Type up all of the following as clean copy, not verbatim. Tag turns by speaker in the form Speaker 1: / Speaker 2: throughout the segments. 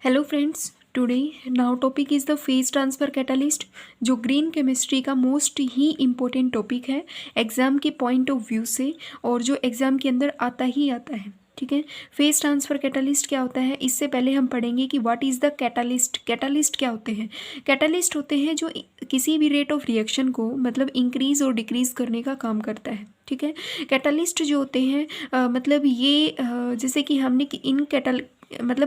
Speaker 1: Hello friends, today now topic is the phase transfer catalyst, जो green chemistry का most ही important topic है exam के point of view से, और जो एग्ज़ाम के अंदर आता ही आता है। ठीक है, फेज ट्रांसफ़र कैटलिस्ट क्या होता है, इससे पहले हम पढ़ेंगे कि what is the catalyst. Catalyst क्या होते हैं? कैटलिस्ट होते हैं जो किसी भी रेट ऑफ रिएक्शन को मतलब इंक्रीज़ और डिक्रीज़ करने का काम करता है। ठीक है, कैटलिस्ट जो होते हैं मतलब ये जैसे कि हमने इन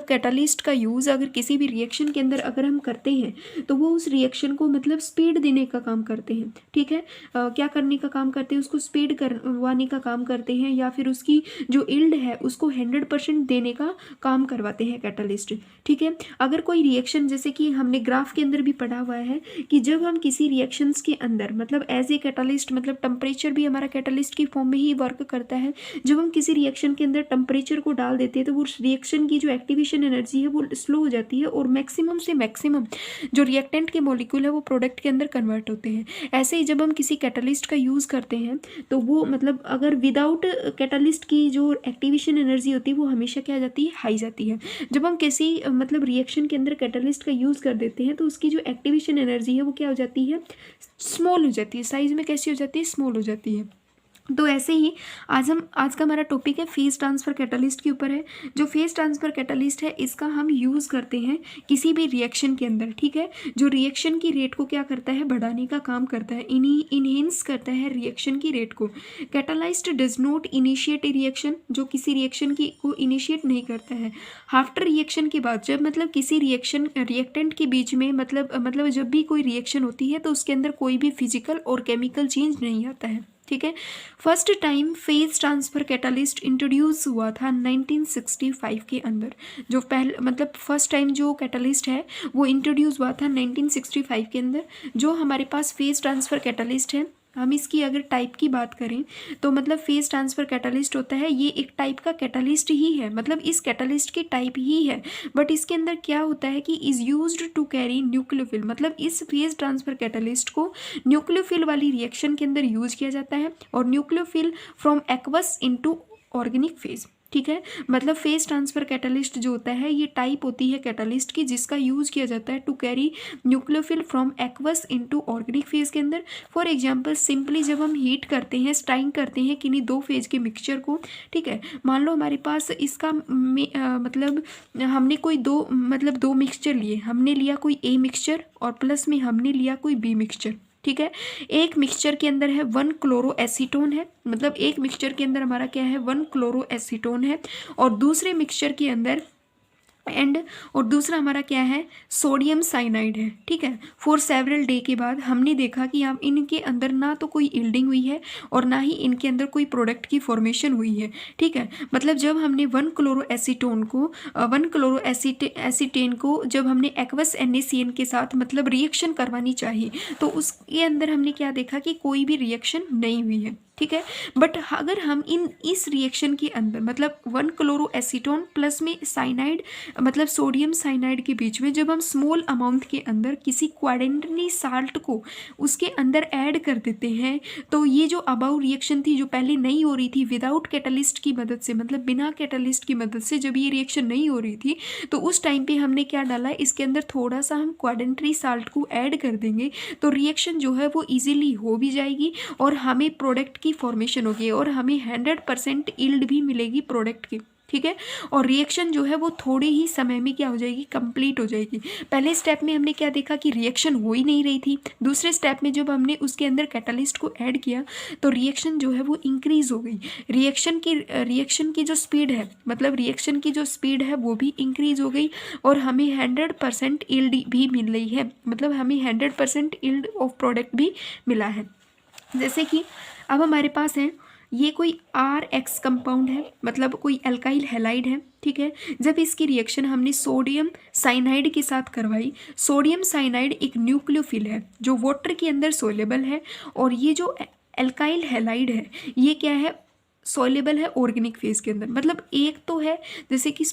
Speaker 1: कैटलिस्ट का यूज़ अगर किसी भी रिएक्शन के अंदर अगर हम करते हैं तो वो उस रिएक्शन को मतलब स्पीड देने का काम करते हैं। ठीक है, क्या करने का काम करते हैं? उसको स्पीड करवाने का काम करते हैं, या फिर उसकी जो इल्ड है उसको 100% देने का काम करवाते हैं कैटलिस्ट। ठीक है, अगर कोई रिएक्शन, जैसे कि हमने ग्राफ के अंदर भी पढ़ा हुआ है कि जब हम किसी रिएक्शंस के अंदर मतलब एज ए कैटलिस्ट, मतलब टेम्परेचर भी हमारा कैटलिस्ट की फॉर्म में ही वर्क करता है। जब हम किसी रिएक्शन के अंदर टेम्परेचर को डाल देते हैं तो वो रिएक्शन की जो एक्टिवेशन एनर्जी है वो स्लो हो जाती है, और मैक्सिमम से मैक्सिमम जो रिएक्टेंट के मॉलिक्यूल है वो प्रोडक्ट के अंदर कन्वर्ट होते हैं। ऐसे ही जब हम किसी कैटलिस्ट का यूज़ करते हैं तो वो मतलब अगर विदाउट कैटलिस्ट की जो एक्टिवेशन एनर्जी होती है वो हमेशा क्या जाती है? हाई जाती है। जब हम किसी मतलब रिएक्शन के अंदर कैटलिस्ट का यूज़ कर देते हैं तो उसकी जो एक्टिवेशन एनर्जी है वो क्या हो जाती है? स्मॉल हो जाती है। साइज में कैसी हो जाती है? स्मॉल हो जाती है। तो ऐसे ही आज का हमारा टॉपिक है फेज ट्रांसफ़र कैटलिस्ट के ऊपर है। जो फेज ट्रांसफ़र कैटलिस्ट है इसका हम यूज़ करते हैं किसी भी रिएक्शन के अंदर। ठीक है, जो रिएक्शन की रेट को क्या करता है? बढ़ाने का काम करता है, इनहेंस करता है रिएक्शन की रेट को। Catalyst does not initiate a reaction, जो किसी रिएक्शन की को इनिशिएट नहीं करता है। आफ्टर रिएक्शन के बाद जब मतलब किसी रिएक्टेंट के बीच में मतलब जब भी कोई रिएक्शन होती है तो उसके अंदर कोई भी फिजिकल और केमिकल चेंज नहीं आता है। ठीक है, first time phase transfer catalyst introduce हुआ था 1965 के अंदर। जो पहले मतलब फर्स्ट टाइम जो कैटलिस्ट है वो इंट्रोड्यूस हुआ था 1965 के अंदर। जो हमारे पास फेज ट्रांसफ़र कैटलिस्ट है, हम इसकी अगर टाइप की बात करें तो मतलब फेज ट्रांसफ़र कैटलिस्ट होता है, ये एक टाइप का कैटलिस्ट ही है, मतलब इस कैटलिस्ट की टाइप ही है। बट इसके अंदर क्या होता है कि इज़ यूज्ड टू कैरी न्यूक्लियोफिल, मतलब इस फेज ट्रांसफ़र कैटलिस्ट को न्यूक्लियोफिल वाली रिएक्शन के अंदर यूज किया जाता है, और nucleophile from aqueous into organic phase. ठीक है, मतलब फेज ट्रांसफ़र कैटलिस्ट जो होता है ये टाइप होती है कैटलिस्ट की जिसका यूज़ किया जाता है to carry nucleophile from aqueous into organic phase के अंदर। फॉर एग्जांपल सिंपली जब हम हीट करते हैं, स्टाइंग करते हैं किन्हीं दो फेज के मिक्सचर को। ठीक है, मान लो हमारे पास इसका मतलब हमने कोई दो मिक्सचर लिए, हमने लिया कोई ए मिक्सचर और प्लस में हमने लिया कोई बी मिक्सचर। ठीक है, एक मिक्सचर के अंदर है 1 क्लोरो एसीटोन है, मतलब एक मिक्सचर के अंदर हमारा क्या है? 1 क्लोरो एसीटोन है, और दूसरे मिक्सचर के अंदर और दूसरा हमारा क्या है? सोडियम साइनाइड है। ठीक है, फॉर सेवरल डे के बाद हमने देखा कि हम इनके अंदर ना तो कोई इल्डिंग हुई है और ना ही इनके अंदर कोई प्रोडक्ट की फॉर्मेशन हुई है। ठीक है, मतलब जब हमने 1 क्लोरो एसीटोन को 1 क्लोरो एसीटेन को जब हमने एक्वस NaCN के साथ मतलब रिएक्शन करवानी चाहिए तो उसके अंदर हमने क्या देखा कि कोई भी रिएक्शन नहीं हुई है। ठीक है, बट अगर हम इस रिएक्शन के अंदर मतलब 1 क्लोरो एसीटोन प्लस में साइनाइड मतलब सोडियम साइनाइड के बीच में जब हम स्मॉल अमाउंट के अंदर किसी क्वाड्रेंटरी साल्ट को उसके अंदर ऐड कर देते हैं तो ये जो अबाउ रिएक्शन थी जो पहले नहीं हो रही थी विदाउट कैटलिस्ट की मदद से, मतलब बिना कैटलिस्ट की मदद से जब ये रिएक्शन नहीं हो रही थी तो उस टाइम पे हमने क्या डाला? इसके अंदर थोड़ा सा हम क्वाड्रेंटरी साल्ट को ऐड कर देंगे तो रिएक्शन जो है वो ईजिली हो भी जाएगी और हमें प्रोडक्ट की फॉर्मेशन होगी और हमें 100% यील्ड भी मिलेगी प्रोडक्ट की। ठीक है, और रिएक्शन जो है वो थोड़े ही समय में क्या हो जाएगी? कंप्लीट हो जाएगी। पहले स्टेप में हमने क्या देखा कि रिएक्शन हो ही नहीं रही थी। दूसरे स्टेप में जब हमने उसके अंदर कैटलिस्ट को ऐड किया तो रिएक्शन जो है वो इंक्रीज हो गई। रिएक्शन की जो स्पीड है मतलब रिएक्शन की जो स्पीड है वो भी इंक्रीज हो गई और हमें 100% यील्ड भी मिल रही है, मतलब हमें 100% यील्ड ऑफ प्रोडक्ट भी मिला है। जैसे कि अब हमारे पास है ये कोई RX कंपाउंड है, मतलब कोई एल्काइल हैलाइड है। ठीक है, जब इसकी रिएक्शन हमने सोडियम साइनाइड के साथ करवाई, सोडियम साइनाइड एक न्यूक्लियोफिल है जो वाटर के अंदर सोलेबल है, और ये जो एल्काइल हैलाइड है ये क्या है? सोलेबल है ऑर्गेनिक फेज के अंदर। मतलब एक तो है जैसे कि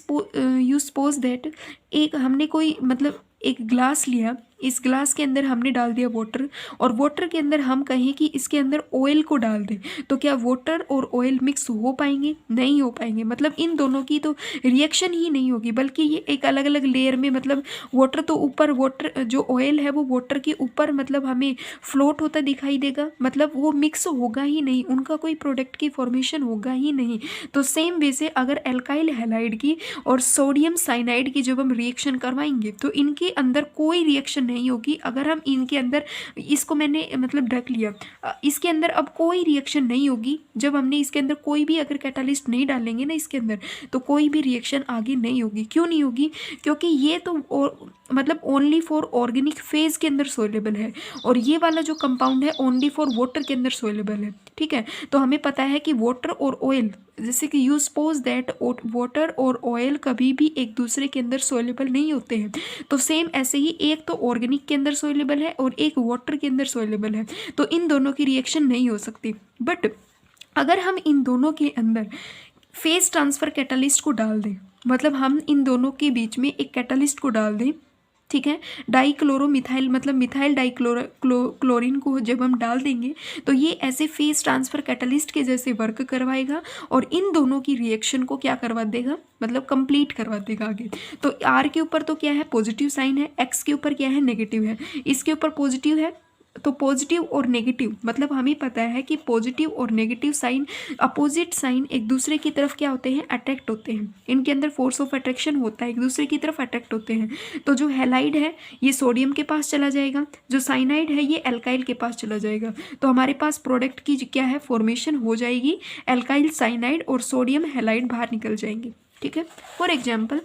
Speaker 1: यू सपोज दैट एक हमने कोई मतलब एक ग्लास लिया, इस ग्लास के अंदर हमने डाल दिया वाटर, और वाटर के अंदर हम कहें कि इसके अंदर ऑयल को डाल दें, तो क्या वाटर और ऑयल मिक्स हो पाएंगे? नहीं हो पाएंगे। मतलब इन दोनों की तो रिएक्शन ही नहीं होगी, बल्कि ये एक अलग अलग लेयर में, मतलब वाटर तो ऊपर, वाटर जो ऑयल है वो वाटर के ऊपर मतलब हमें फ्लोट होता दिखाई देगा, मतलब वो मिक्स होगा ही नहीं, उनका कोई प्रोडक्ट की फॉर्मेशन होगा ही नहीं। तो सेम वे से अगर एल्काइल हैलाइड की और सोडियम साइनाइड की जब हम रिएक्शन करवाएंगे तो इनके अंदर कोई रिएक्शन नहीं होगी। अगर हम इनके अंदर, इसको मैंने मतलब ढक लिया, इसके अंदर अब कोई रिएक्शन नहीं होगी। जब हमने इसके अंदर कोई भी अगर कैटालिस्ट नहीं डालेंगे ना इसके अंदर, तो कोई भी रिएक्शन आगे नहीं होगी। क्यों नहीं होगी? क्योंकि ये तो मतलब ओनली फॉर ऑर्गेनिक फेज के अंदर सोलेबल है, और ये वाला जो कंपाउंड है ओनली फॉर वाटर के अंदर सोलेबल है। ठीक है, तो हमें पता है कि वाटर और ऑयल, जैसे कि यू सपोज दैट वाटर और ऑयल कभी भी एक दूसरे के अंदर सोलेबल नहीं होते हैं, तो सेम ऐसे ही एक तो ऑर्गेनिक के अंदर सोलेबल है और एक वाटर के अंदर सोलेबल है, तो इन दोनों की रिएक्शन नहीं हो सकती। बट अगर हम इन दोनों के अंदर फेज ट्रांसफ़र कैटालिस्ट को डाल दें, मतलब हम इन दोनों के बीच में एक कैटालिस्ट को डाल दें, ठीक है, डाइक्लोरोमिथाइल मतलब मिथाइल क्लोरीन को जब हम डाल देंगे तो ये ऐसे फेज ट्रांसफ़र कैटालिस्ट के जैसे वर्क करवाएगा और इन दोनों की रिएक्शन को क्या करवा देगा, मतलब कंप्लीट करवा देगा आगे। तो आर के ऊपर तो क्या है, पॉजिटिव साइन है, एक्स के ऊपर क्या है, नेगेटिव है, इसके ऊपर पॉजिटिव है। तो पॉजिटिव और नेगेटिव, मतलब हमें पता है कि पॉजिटिव और नेगेटिव साइन, अपोजिट साइन एक दूसरे की तरफ क्या होते हैं, अट्रैक्ट होते हैं। इनके अंदर फोर्स ऑफ अट्रैक्शन होता है, एक दूसरे की तरफ अट्रैक्ट होते हैं। तो जो हैलाइड है ये सोडियम के पास चला जाएगा, जो साइनाइड है ये एल्काइल के पास चला जाएगा। तो हमारे पास प्रोडक्ट की क्या है, फॉर्मेशन हो जाएगी, एल्काइल साइनाइड और सोडियम हैलाइड बाहर निकल जाएंगे। ठीक है, फॉर एग्जाम्पल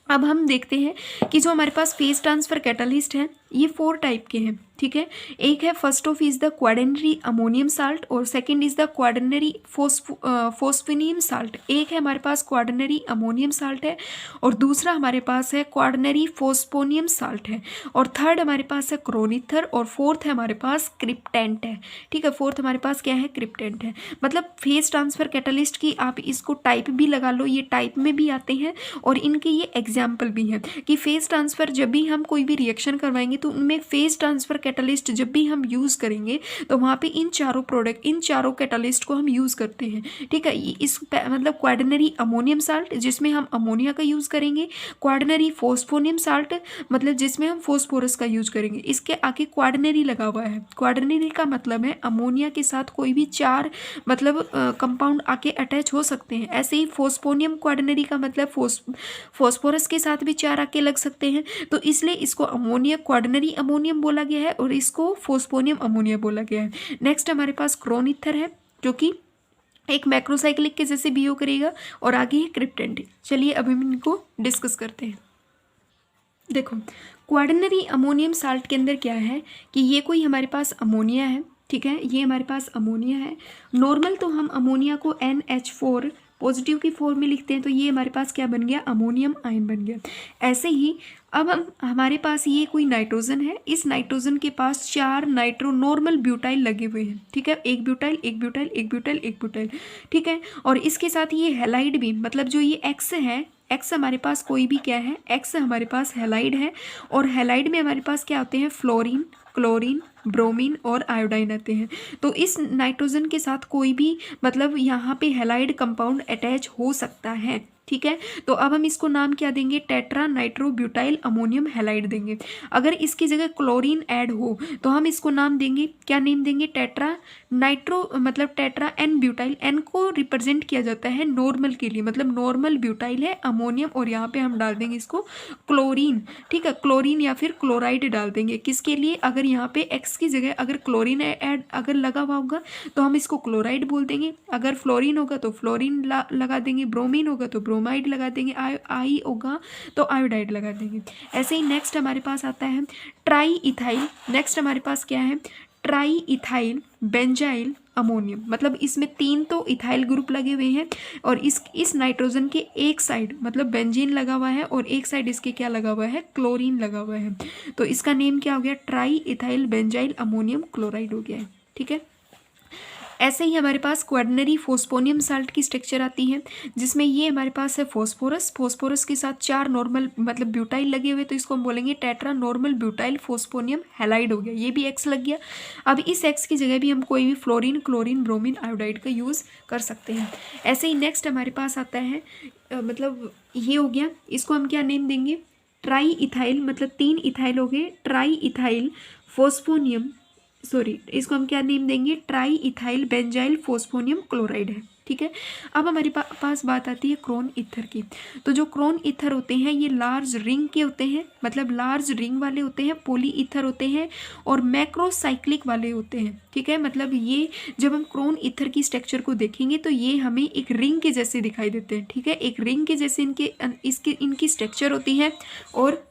Speaker 1: अब हम देखते हैं कि जो हमारे पास फेज ट्रांसफ़र कैटालिस्ट है ये 4 टाइप के हैं। ठीक है, एक है first of is the quaternary ammonium salt और second is the quaternary phosphonium salt. एक है हमारे पास क्वाडर्नरी अमोनियम साल्ट है और दूसरा हमारे पास है क्वाडर्नरी फोस्फोनियम साल्ट है और थर्ड हमारे पास है क्रोनीथर और फोर्थ है हमारे पास क्रिप्टेंट है। ठीक है, फोर्थ हमारे पास क्या है, क्रिप्टेंट है। मतलब फेज ट्रांसफ़र कैटालिस्ट की आप इसको टाइप भी लगा लो, ये टाइप में भी आते हैं और इनके ये एग्जाम्पल भी हैं कि फेज ट्रांसफ़र जब भी हम कोई भी रिएक्शन करवाएंगे तो उनमें फेज ट्रांसफ़र कैटालिस्ट जब भी हम यूज़ करेंगे तो वहाँ पे इन चारों कैटालिस्ट को हम यूज़ करते हैं। ठीक है, इस मतलब क्वाडर्नरी अमोनियम साल्ट जिसमें हम अमोनिया का यूज़ करेंगे, क्वाडर्नरी फोस्फोनियम साल्ट मतलब जिसमें हम फोस्फोरस का यूज़ करेंगे। इसके आगे क्वाडर्नरी लगा हुआ है, क्वाडर्नरी का मतलब है अमोनिया के साथ कोई भी 4 मतलब कंपाउंड आके अटैच हो सकते हैं। ऐसे ही फोस्फोनियम क्वाडर्नरी का मतलब फोस्फोरस के साथ भी 4 आके लग सकते हैं, तो इसलिए इसको अमोनिया क्वाडर्नरी अमोनियम बोला गया है और इसको फोस्फोनियम अमोनिया बोला गया है। नेक्स्ट हमारे पास क्रोनीथर है जो कि एक मैक्रोसाइक्लिक के जैसे बिहेव करेगा और आगे है क्रिप्टेंट। चलिए अब हम इनको डिस्कस करते हैं। देखो, क्वाडर्नरी अमोनियम साल्ट के अंदर क्या है कि ये कोई हमारे पास अमोनिया है। ठीक है, ये हमारे पास अमोनिया है। नॉर्मल तो हम अमोनिया को NH4 पॉजिटिव की फॉर्म में लिखते हैं, तो ये हमारे पास क्या बन गया, अमोनियम आयन बन गया। ऐसे ही अब हमारे पास ये कोई नाइट्रोजन है, इस नाइट्रोजन के पास 4 नाइट्रो नॉर्मल ब्यूटाइल लगे हुए हैं। ठीक है, एक ब्यूटाइल एक ब्यूटाइल एक ब्यूटाइल एक ब्यूटाइल। ठीक है, और इसके साथ ये हैलाइड भी, मतलब जो ये एक्स है, एक्स हमारे पास कोई भी क्या है, एक्स हमारे पास हैलाइड है और हैलाइड में हमारे पास क्या होते हैं, फ्लोरीन, क्लोरीन, ब्रोमीन और आयोडाइन आते हैं। तो इस नाइट्रोजन के साथ कोई भी मतलब यहाँ पे हैलाइड कंपाउंड अटैच हो सकता है। ठीक है, तो अब हम इसको नाम क्या देंगे, tetra nitro butyl ammonium halide देंगे। अगर इसकी जगह क्लोरीन ऐड हो तो हम इसको नाम देंगे, क्या नेम देंगे, टेट्रा नाइट्रो मतलब टेट्रा एन ब्यूटाइल। एन को रिप्रेजेंट किया जाता है नॉर्मल के लिए, मतलब नॉर्मल ब्यूटाइल है अमोनियम और यहाँ पे हम डाल देंगे इसको क्लोरीन। ठीक है, क्लोरीन या फिर क्लोराइड डाल देंगे, किसके लिए, अगर यहाँ पे एक्स की जगह अगर क्लोरीन ऐड अगर लगा हुआ होगा तो हम इसको क्लोराइड बोल देंगे, अगर फ्लोरीन होगा तो फ्लोरीन लगा देंगे, ब्रोमीन होगा तो ब्रोमाइड लगा देंगे, आई होगा तो आयोडाइड लगा देंगे। ऐसे ही नेक्स्ट हमारे पास आता है ट्राई इथाइल। नेक्स्ट हमारे पास क्या है, ट्राई इथाइल बेंजाइल अमोनियम। मतलब इसमें 3 तो इथाइल ग्रुप लगे हुए हैं और इस नाइट्रोजन के एक साइड मतलब बेंजीन लगा हुआ है और एक साइड इसके क्या लगा हुआ है, क्लोरीन लगा हुआ है। तो इसका नेम क्या हो गया, try ethyl benzyl ammonium chloride हो गया है। ठीक है, ऐसे ही हमारे पास क्वाटरनरी फोस्फोनियम साल्ट की स्ट्रक्चर आती है, जिसमें ये हमारे पास है फोस्फोरस के साथ 4 नॉर्मल मतलब ब्यूटाइल लगे हुए, तो इसको हम बोलेंगे टेट्रा नॉर्मल ब्यूटाइल फोस्फोनियम हैलाइड हो गया, ये भी एक्स लग गया। अब इस एक्स की जगह भी हम कोई भी फ्लोरीन, क्लोरीन, ब्रोमीन, आयोडाइड का यूज़ कर सकते हैं। ऐसे ही नेक्स्ट हमारे पास आता है मतलब ये हो गया, इसको हम क्या नेम देंगे, ट्राई इथाइल, मतलब 3 इथाइल हो गए, ट्राई इथाइल फोस्फोनियम, सॉरी इसको हम क्या नेम देंगे, ट्राई इथाइल बेंजाइल फोस्फोनियम क्लोराइड है, ठीक है। अब हमारे पास बात आती है क्रोन ईथर की। तो जो क्रोन ईथर होते हैं ये लार्ज रिंग के होते हैं, मतलब लार्ज रिंग वाले होते हैं, पॉली ईथर होते हैं और मैक्रोसाइक्लिक वाले होते हैं, ठीक है। मतलब ये जब हम क्रोन ईथर की स्ट्रक्चर को देखेंगे तो ये हमें एक रिंग के जैसे दिखाई देते हैं, ठीक है, एक रिंग के जैसे इनकी स्ट्रक्चर होती है और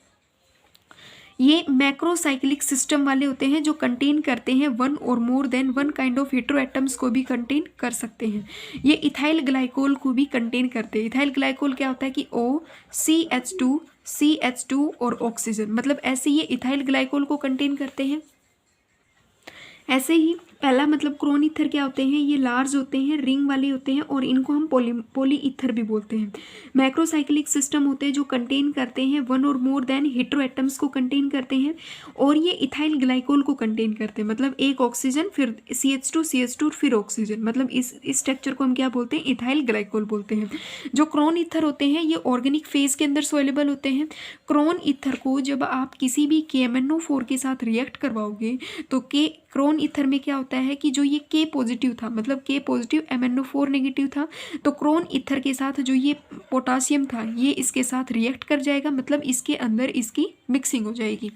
Speaker 1: ये मैक्रोसाइक्लिक सिस्टम वाले होते हैं जो कंटेन करते हैं वन और more than one kind of heteroatoms को भी कंटेन कर सकते हैं। ये इथाइल ग्लाइकोल को भी कंटेन करते हैं। इथाइल ग्लाइकोल क्या होता है कि CH2 और ऑक्सीजन, मतलब ऐसे ये इथाइल ग्लाइकोल को कंटेन करते हैं। ऐसे ही पहला मतलब क्रोन ईथर क्या होते हैं, ये लार्ज होते हैं, रिंग वाले होते हैं और इनको हम पॉली ईथर भी बोलते हैं। मैक्रोसाइक्लिक सिस्टम होते हैं जो कंटेन करते हैं वन और मोर देन हेटेरोएटम्स को कंटेन करते हैं और ये इथाइल ग्लाइकोल को कंटेन करते हैं, मतलब एक ऑक्सीजन फिर CH2 फिर ऑक्सीजन, मतलब इस स्ट्रक्चर को हम क्या बोलते हैं, इथाइल ग्लाइकोल बोलते हैं। जो क्रोन ईथर होते हैं ये ऑर्गेनिक फेज के अंदर सोल्यूबल होते हैं। क्रोन ईथर को जब आप किसी भी KMnO4 के साथ रिएक्ट करवाओगे तो क्रोन ईथर में क्या होता है कि जो ये K पॉजिटिव था, मतलब K पॉजिटिव MnO4 नेगेटिव था, तो क्रोन ईथर के साथ जो ये पोटासियम था ये इसके साथ रिएक्ट कर जाएगा, मतलब इसके अंदर इसकी मिक्सिंग हो जाएगी।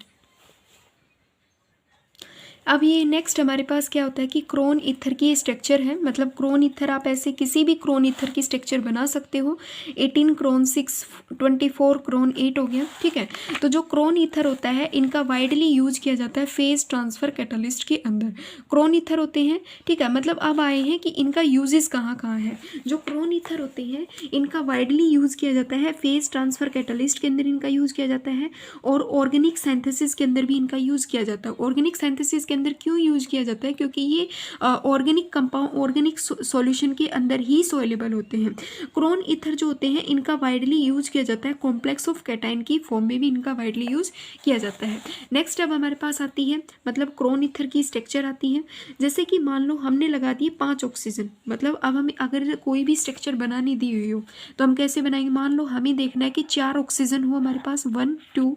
Speaker 1: अब ये नेक्स्ट हमारे पास क्या होता है कि क्रोन ईथर की स्ट्रक्चर है, मतलब क्रोन ईथर आप ऐसे किसी भी क्रोन ईथर की स्ट्रक्चर बना सकते हो। 18 क्रोन 6, 24 क्रोन 8 हो गया, ठीक है। तो जो क्रोन ईथर होता है इनका वाइडली यूज किया जाता है फेज ट्रांसफर कैटलिस्ट के अंदर। क्रोन ईथर होते हैं, ठीक है, मतलब अब आए हैं कि इनका यूजेस कहाँ कहाँ है। जो क्रोन ईथर होते हैं इनका वाइडली यूज किया जाता है फेज ट्रांसफर कैटलिस्ट के अंदर, इनका यूज किया जाता है और ऑर्गेनिक सिंथेसिस के अंदर भी इनका यूज किया जाता है। ऑर्गेनिक सिंथेसिस के अंदर क्यों यूज किया जाता है, क्योंकि ये ऑर्गेनिक कंपाउंड, ऑर्गेनिक सॉल्यूशन के अंदर ही सोल्यूबल होते हैं। क्रोन ईथर जो होते हैं इनका वाइडली यूज किया जाता है कॉम्प्लेक्स ऑफ कैटाइन की फॉर्म में भी इनका वाइडली यूज किया जाता है। नेक्स्ट अब हमारे पास आती है मतलब क्रोन ईथर की स्ट्रक्चर आती है। जैसे कि मान लो हमने लगा दिए 5 ऑक्सीजन, मतलब अब हमें अगर कोई भी स्ट्रक्चर बनानी दी हुई हो तो हम कैसे बनाएंगे, मान लो हमें देखना है कि 4 ऑक्सीजन हो हमारे पास, 1 2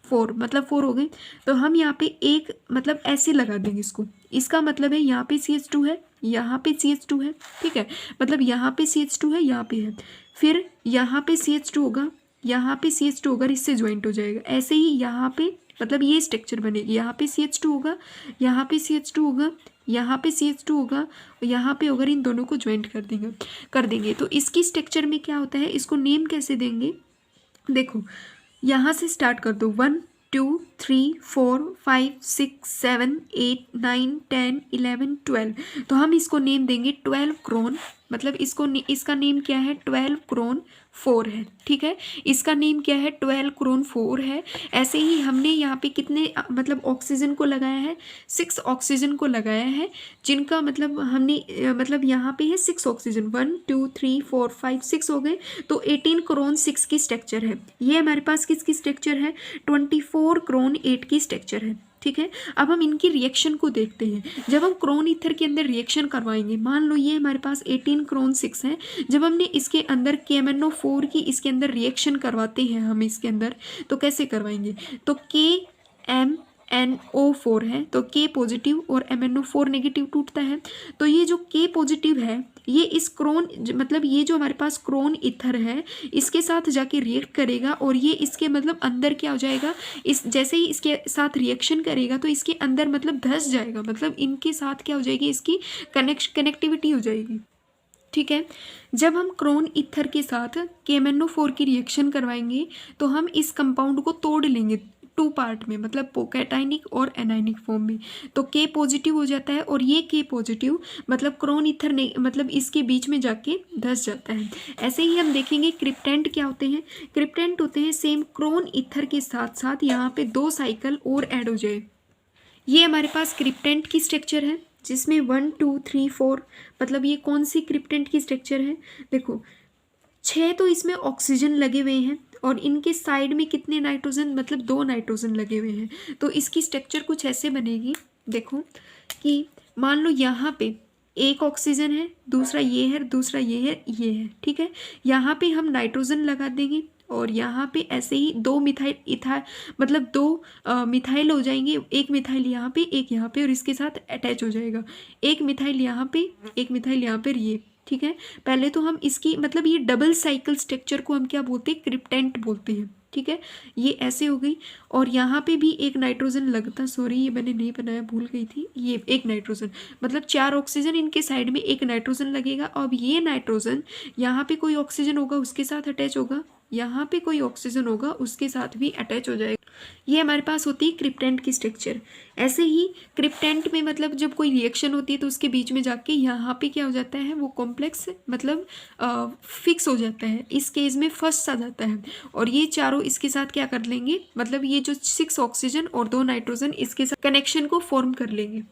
Speaker 1: 4, मतलब 4 हो गए, तो हम यहाँ पे एक मतलब ऐसे लगा देंगे इसको। इसका मतलब है यहाँ पे CH2 है, यहाँ पे CH2 है, ठीक है, मतलब यहाँ पे CH2 है, यहाँ पे है, फिर यहाँ पे CH2 होगा, यहाँ पे CH2 होगा, इससे ज्वाइंट हो जाएगा। ऐसे ही यहाँ पे मतलब ये स्ट्रक्चर बनेगी, यहाँ पे CH2 होगा, यहाँ पे CH2 होगा, यहाँ पे CH2 होगा और यहाँ पे अगर इन दोनों को ज्वाइंट कर देंगे तो इसकी स्ट्रक्चर में क्या होता है, इसको नेम कैसे देंगे, देखो यहाँ से स्टार्ट कर दो, 1 2 3 4 5 6 7 8 9 10 11 12, तो हम इसको नेम देंगे 12 क्रोन, मतलब इसका नेम क्या है, 12 क्रोन 4 है, ठीक है, इसका नेम क्या है, 12 क्रोन 4 है। ऐसे ही हमने यहाँ पे कितने मतलब ऑक्सीजन को लगाया है, 6 ऑक्सीजन को लगाया है, जिनका मतलब हमने मतलब यहाँ पे है 6 ऑक्सीजन, 1 2 3 4 5 6 हो गए, तो 18 क्रोन 6 की स्ट्रक्चर है। ये हमारे पास किसकी स्ट्रक्चर है, 24 क्रोन 8 की स्ट्रक्चर है, ठीक है। अब हम इनकी रिएक्शन को देखते हैं। जब हम क्रोन ईथर के अंदर रिएक्शन करवाएंगे, मान लो ये हमारे पास 18 क्रोन 6 है, जब हमने इसके अंदर KMnO4 की इसके अंदर रिएक्शन करवाते हैं हम इसके अंदर, तो कैसे करवाएंगे, तो KMnO4 है तो K पॉजिटिव और MnO4 नेगेटिव टूटता है, तो ये जो K पॉजिटिव है ये इस क्रोन मतलब ये जो हमारे पास क्रोन ईथर है इसके साथ जाके रिएक्ट करेगा और ये इसके मतलब अंदर क्या हो जाएगा, इस जैसे ही इसके साथ रिएक्शन करेगा तो इसके अंदर मतलब धंस जाएगा, मतलब इनके साथ क्या हो जाएगी, इसकी कनेक्टिविटी हो जाएगी, ठीक है। जब हम क्रोन ईथर के साथ KMnO4 की रिएक्शन करवाएंगे तो हम इस कंपाउंड को तोड़ लेंगे 2 पार्ट में, मतलब कैटाइनिक और एनाइनिक फॉर्म में, तो K पॉजिटिव हो जाता है और ये K पॉजिटिव मतलब क्रोन ईथर ने मतलब इसके बीच में जाके धंस जाता है। ऐसे ही हम देखेंगे क्रिप्टेंट क्या होते हैं, क्रिप्टेंट होते हैं सेम क्रोन ईथर के साथ साथ यहाँ पे 2 साइकिल और ऐड हो जाए, ये हमारे पास क्रिप्टेंट की स्ट्रक्चर है। जिसमें 1 2 3 4 मतलब ये कौन सी क्रिप्टेंट की स्ट्रक्चर है, देखो 6 तो इसमें ऑक्सीजन लगे हुए हैं और इनके साइड में कितने नाइट्रोजन, मतलब 2 नाइट्रोजन लगे हुए हैं। तो इसकी स्ट्रक्चर कुछ ऐसे बनेगी, देखो कि मान लो यहाँ पे एक ऑक्सीजन है, दूसरा ये है, दूसरा ये है, ये है, ठीक है। यहाँ पे हम नाइट्रोजन लगा देंगे और यहाँ पे ऐसे ही 2 मिथाइल इथा मतलब 2 मिथाइल हो जाएंगे, एक मिथाइल यहाँ पे, एक यहाँ पे, और इसके साथ अटैच हो जाएगा, एक मिथाइल यहाँ पे, एक मिथाइल यहाँ पर, ये ठीक है। पहले तो हम इसकी मतलब ये डबल साइकिल स्ट्रक्चर को हम क्या बोलते हैं, क्रिप्टेंट बोलते हैं, ठीक है। ये ऐसे हो गई और यहाँ पे भी एक नाइट्रोजन लगता, सॉरी ये मैंने नहीं बनाया, भूल गई थी, ये एक नाइट्रोजन मतलब 4 ऑक्सीजन, इनके साइड में एक नाइट्रोजन लगेगा। अब ये नाइट्रोजन यहाँ पे कोई ऑक्सीजन होगा उसके साथ अटैच होगा, यहाँ पे कोई ऑक्सीजन होगा उसके साथ भी अटैच हो जाएगा। ये हमारे पास होती है क्रिप्टेंट की स्ट्रक्चर। ऐसे ही क्रिप्टेंट में मतलब जब कोई रिएक्शन होती है तो उसके बीच में जाके यहाँ पे क्या हो जाता है, वो कॉम्प्लेक्स मतलब फिक्स हो जाता है, इस केस में फर्स्ट आ जाता है और ये चारों इसके साथ क्या कर लेंगे, मतलब ये जो 6 ऑक्सीजन और 2 नाइट्रोजन इसके साथ कनेक्शन को फॉर्म कर लेंगे।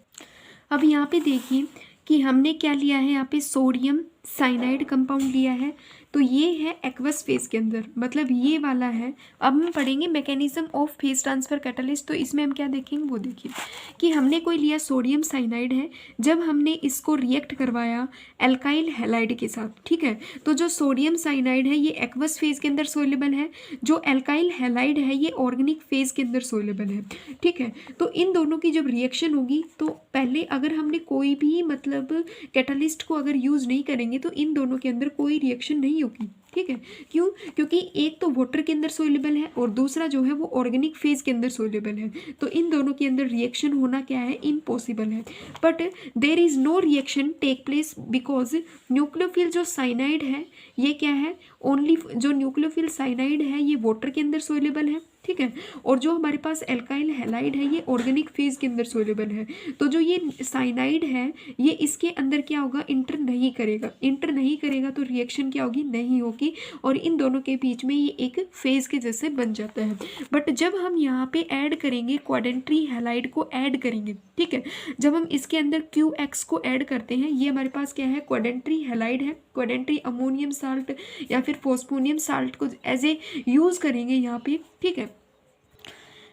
Speaker 1: अब यहाँ पे देखिए कि हमने क्या लिया है, यहाँ पे सोडियम साइनाइड कंपाउंड लिया है, तो ये है एक्वस फेज के अंदर, मतलब ये वाला है। अब हम पढ़ेंगे mechanism of phase transfer catalyst, तो इसमें हम क्या देखेंगे, वो देखिए कि हमने कोई लिया सोडियम साइनाइड है, जब हमने इसको रिएक्ट करवाया एल्काइल हैलाइड के साथ, ठीक है, तो जो सोडियम साइनाइड है ये एक्वस फेज के अंदर सोल्यूबल है, जो एल्काइल हैलाइड है ये ऑर्गेनिक फेज के अंदर सोल्यूबल है, ठीक है। तो इन दोनों की जब रिएक्शन होगी तो पहले अगर हमने कोई भी मतलब कैटलिस्ट को अगर यूज़ नहीं करेंगे तो इन दोनों के अंदर कोई रिएक्शन नहीं होगी, ठीक है। क्यों, क्योंकि एक तो वाटर के अंदर सोल्यूबल है और दूसरा जो है वो ऑर्गेनिक फेज के अंदर सोल्यूबल है, तो इन दोनों के अंदर रिएक्शन होना क्या है, इम्पॉसिबल है। But there is no reaction take place because nucleophile जो साइनाइड है ये क्या है, ओनली जो न्यूक्लियोफिल साइनाइड है ये वाटर के अंदर सोल्यूबल है, ठीक है, और जो हमारे पास एल्काइल हैलाइड है ये ऑर्गेनिक फेज के अंदर सोल्यूबल है। तो जो ये साइनाइड है ये इसके अंदर क्या होगा, इंटर नहीं करेगा, इंटर नहीं करेगा तो रिएक्शन क्या होगी, नहीं होगी, और इन दोनों के बीच में ये एक फेज के जैसे बन जाता है। बट जब हम यहाँ पे ऐड करेंगे क्वाड्रेंट्री हैलाइड को ऐड करेंगे, ठीक है, जब हम इसके अंदर QX को ऐड करते हैं, ये हमारे पास क्या है, क्वाड्रेंट्री हैलाइड है, क्वाड्रेंट्री अमोनियम साल्ट या फिर फोस्फोनियम साल्ट को एज ए यूज़ करेंगे यहाँ पे, ठीक है,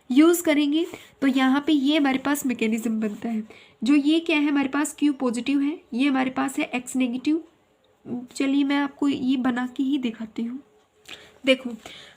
Speaker 1: यूज़ करेंगे तो यहाँ पे ये हमारे पास मैकेनिज्म बनता है। जो ये क्या है हमारे पास Q पॉजिटिव है, ये हमारे पास है X नेगेटिव। चलिए मैं आपको ये बना के ही दिखाती हूँ। देखो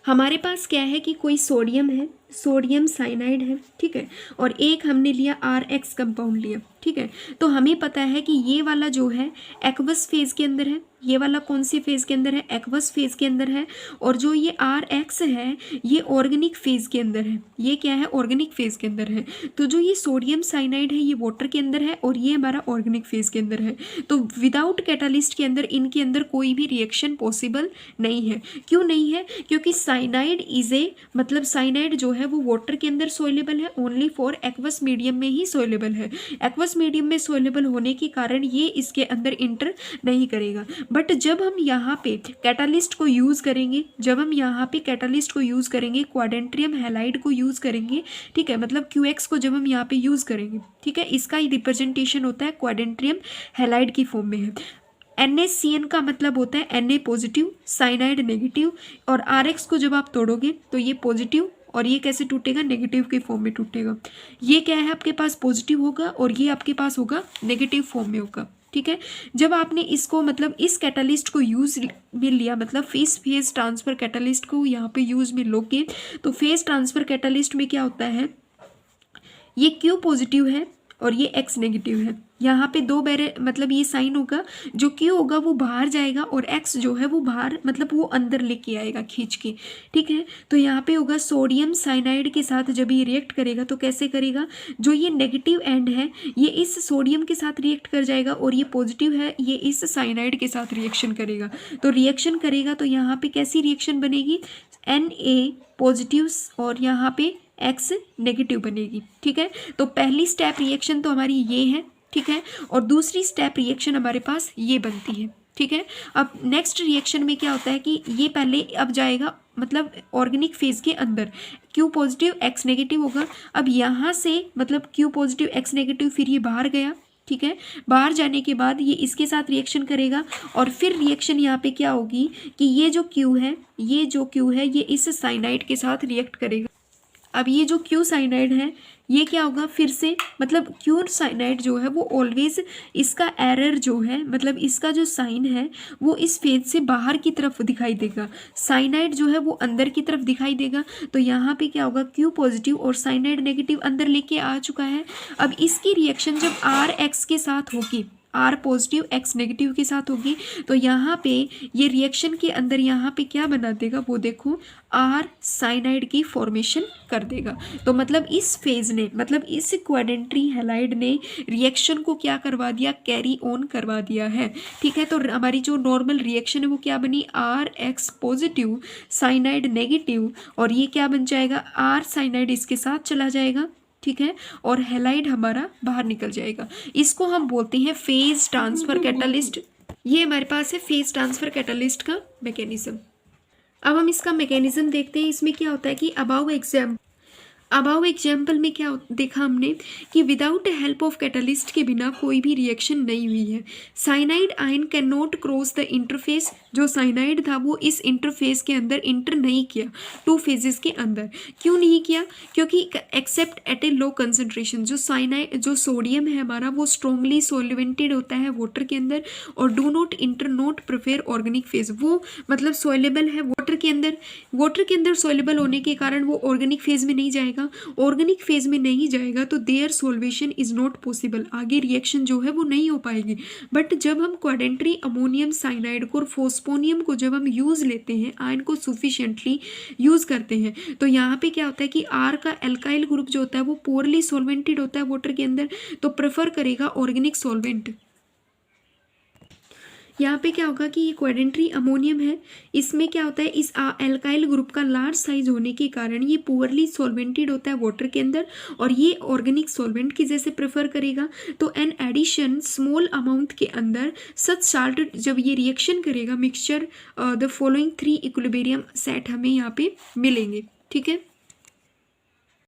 Speaker 1: हमारे पास क्या है कि कोई सोडियम है, सोडियम साइनाइड है, ठीक है, और एक हमने लिया RX कंपाउंड लिया, ठीक है। तो हमें पता है कि ये वाला जो है एक्वस फेज के अंदर है, ये वाला कौन सी फेज के अंदर है, एक्वस फेज के अंदर है, और जो ये RX है ये ऑर्गेनिक फेज के अंदर है, ये क्या है, ऑर्गेनिक फेज के अंदर है। तो जो ये सोडियम साइनाइड है ये वाटर के अंदर है और ये हमारा ऑर्गेनिक फेज के अंदर है। तो विदाउट कैटालिस्ट के अंदर इनके अंदर कोई भी रिएक्शन पॉसिबल नहीं है। क्यों नहीं है, क्योंकि साइनाइड इज ए मतलब साइनाइड जो है वो वाटर के अंदर सोल्यूबल है, ओनली फॉर एक्वस मीडियम में ही सोल्यूबल है। एक्वस मीडियम में सोल्यूबल होने के कारण ये इसके अंदर इंटर नहीं करेगा। बट जब हम यहाँ पे कैटालिस्ट को यूज़ करेंगे, जब हम यहाँ पे कैटालिस्ट को यूज़ करेंगे, क्वाड्रेंट्रियम हैलाइड को यूज़ करेंगे, ठीक है, मतलब QX को जब हम यहाँ पे यूज़ करेंगे, ठीक है, इसका ही रिप्रेजेंटेशन होता है क्वाड्रेंट्रियम हैलाइड की फॉर्म में है। NaCN का मतलब होता है Na पॉजिटिव, साइनाइड नेगेटिव, और RX को जब आप तोड़ोगे तो ये पॉजिटिव और ये कैसे टूटेगा, नेगेटिव के फॉर्म में टूटेगा। ये क्या है आपके पास पॉजिटिव होगा और ये आपके पास होगा नेगेटिव फॉर्म में होगा, ठीक है। जब आपने इसको मतलब इस कैटालिस्ट को यूज़ में लिया, मतलब फेज ट्रांसफ़र कैटालिस्ट को यहाँ पे यूज़ में लोगे, तो फेज ट्रांसफ़र कैटालिस्ट में क्या होता है, ये Q पॉजिटिव है और ये X नेगेटिव है। यहाँ पे 2 बैरे मतलब ये साइन होगा, जो Q होगा वो बाहर जाएगा और X जो है वो बाहर मतलब वो अंदर लेके आएगा खींच के, ठीक है। तो यहाँ पे होगा सोडियम साइनाइड के साथ जब ये रिएक्ट करेगा तो कैसे करेगा, जो ये नेगेटिव एंड है ये इस सोडियम के साथ रिएक्ट कर जाएगा और ये पॉजिटिव है ये इस साइनाइड के साथ रिएक्शन करेगा। तो रिएक्शन करेगा तो यहाँ पे कैसी रिएक्शन बनेगी, Na पॉजिटिव और यहाँ पे X नेगेटिव बनेगी, ठीक है। तो पहली स्टेप रिएक्शन तो हमारी ये है, ठीक है, और दूसरी स्टेप रिएक्शन हमारे पास ये बनती है, ठीक है। अब नेक्स्ट रिएक्शन में क्या होता है कि ये पहले अब जाएगा मतलब ऑर्गेनिक फेज के अंदर, Q पॉजिटिव X नेगेटिव होगा। अब यहाँ से मतलब Q पॉजिटिव X नेगेटिव फिर ये बाहर गया, ठीक है। बाहर जाने के बाद ये इसके साथ रिएक्शन करेगा और फिर रिएक्शन यहाँ पे क्या होगी कि ये जो Q है, ये इस साइनाइड के साथ रिएक्ट करेगा। अब ये जो Q साइनाइड है ये क्या होगा, फिर से मतलब Q साइनाइड जो है वो ऑलवेज इसका एरर जो है, मतलब इसका जो साइन है वो इस फेज से बाहर की तरफ दिखाई देगा, साइनाइड जो है वो अंदर की तरफ दिखाई देगा। तो यहाँ पे क्या होगा, Q पॉजिटिव और साइनाइड नेगेटिव अंदर लेके आ चुका है। अब इसकी रिएक्शन जब RX के साथ होगी, R पॉजिटिव X नेगेटिव के साथ होगी, तो यहाँ पे ये रिएक्शन के अंदर यहाँ पे क्या बना देगा, वो देखो R साइनाइड की फॉर्मेशन कर देगा। तो मतलब इस फेज ने, मतलब इस क्वाड्रेंट्री हैलाइड ने रिएक्शन को क्या करवा दिया, कैरी ऑन करवा दिया है। ठीक है, तो हमारी जो नॉर्मल रिएक्शन है वो क्या बनी, RX पॉजिटिव साइनाइड नेगेटिव, और ये क्या बन जाएगा, R साइनाइड इसके साथ चला जाएगा। ठीक है, और हैलाइड हमारा बाहर निकल जाएगा। इसको हम बोलते हैं फेज ट्रांसफर कैटालिस्ट। ये हमारे पास है फेज ट्रांसफर कैटालिस्ट का मैकेनिज्म। अब हम इसका मैकेनिज्म देखते हैं। इसमें क्या होता है कि अबाउ एग्जाम्पल में क्या देखा हमने कि विदाउट हेल्प ऑफ कैटालिस्ट के बिना कोई भी रिएक्शन नहीं हुई है। Cyanide ion can not cross the interface, जो साइनाइड था वो इस इंटरफेस के अंदर इंटर नहीं किया, टू फेजेस के अंदर। क्यों नहीं किया, क्योंकि एक्सेप्ट एट ए लो कंसनट्रेशन, जो सोडियम है हमारा वो स्ट्रॉन्गली सोलिवेंटेड होता है वाटर के अंदर, और do not inter not prefer organic phase, वो मतलब सोलेबल है वाटर के अंदर सोलेबल होने के कारण वो ऑर्गेनिक फेज में नहीं जाएगा। ऑर्गेनिक फेज में नहीं जाएगा तो there solution is not possible, आगे रिएक्शन जो है वो नहीं हो पाएगी। बट जब हम क्वाड्रेंट्री अमोनियम साइनाइड को और फोस्फोनियम को जब हम यूज लेते हैं, आयन को सुफिशिएंटली यूज करते हैं, तो यहाँ पे क्या होता है कि R का एल्काइल ग्रुप जो होता है वो पोरली सोलवेंटेड होता है वाटर के अंदर, तो प्रेफर करेगा ऑर्गेनिक सॉल्वेंट। यहाँ पे क्या होगा कि ये क्वाड्रेंट्री अमोनियम है, इसमें क्या होता है, इस एल्काइल ग्रुप का लार्ज साइज होने के कारण ये पुअरली सॉल्वेंटेड होता है वाटर के अंदर, और ये ऑर्गेनिक सॉल्वेंट की जैसे प्रेफर करेगा। तो एन एडिशन स्मॉल अमाउंट के अंदर सच साल्ट जब ये रिएक्शन करेगा, mixture the following 3 equilibrium set हमें यहाँ पे मिलेंगे। ठीक है।